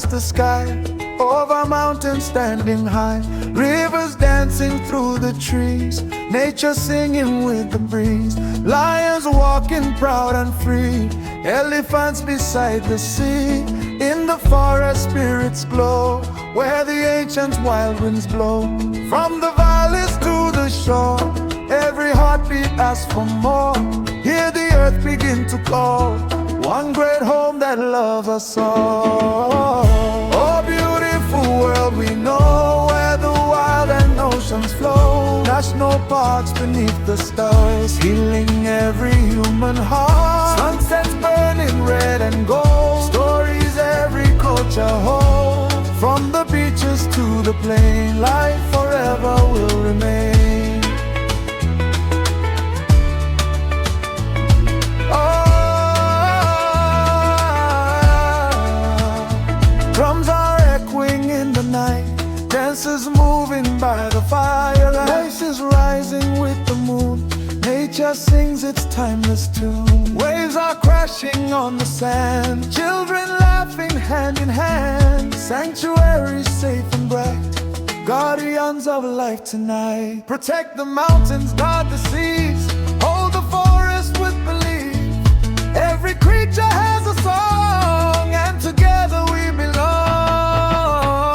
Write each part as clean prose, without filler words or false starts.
against the sky, over mountains standing high, rivers dancing through the trees, nature singing with the breeze, lions walking proud and free, elephants beside the sea. In the forest spirits glow, where the ancient wild winds blow. From the valleys to the shore, every heartbeat asks for more. Hear the earth begin to call, one great home that loves us all. Oh, beautiful world we know, where the wild and oceans flow. National parks beneath the stars, healing every human heart. Sunsets burning red and gold, stories every culture holds. From the beaches to the plain, life forever will remain. Drums are echoing in the night, dancers moving by the fire, voices rising with the moon, nature sings its timeless tune. Waves are crashing on the sand, children laughing hand in hand, sanctuaries safe and bright, guardians of life tonight. Protect the mountains, guard the seas, hold the forest with belief. Every creature has a song, and together we belong.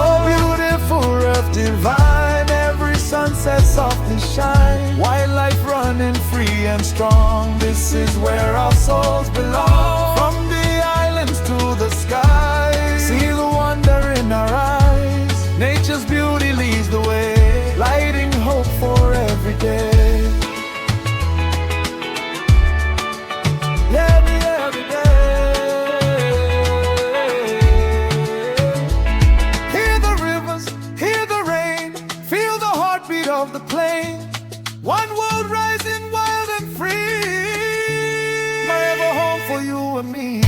Oh, beautiful earth divine, every sunset softly shine, wildlife running free and strong. This is where our souls belong. From the islands to the skies, see the wonder in our eyes. Nature's beauty leads the way, lighting hope for every day. Every day. Hear the rivers, hear the rain, feel the heartbeat of the plain. One world rising wild and free, forever home for you and me.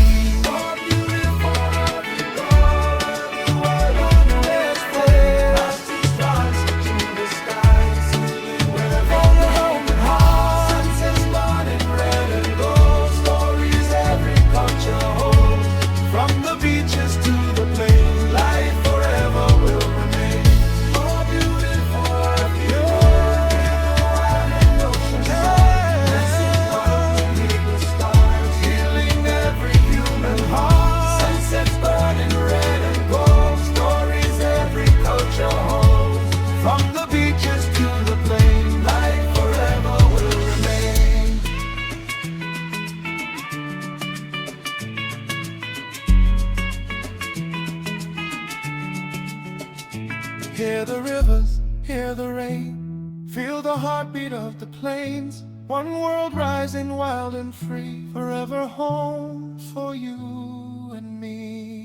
Hear the rivers, hear the rain, feel the heartbeat of the plains. One world rising wild and free, forever home for you and me.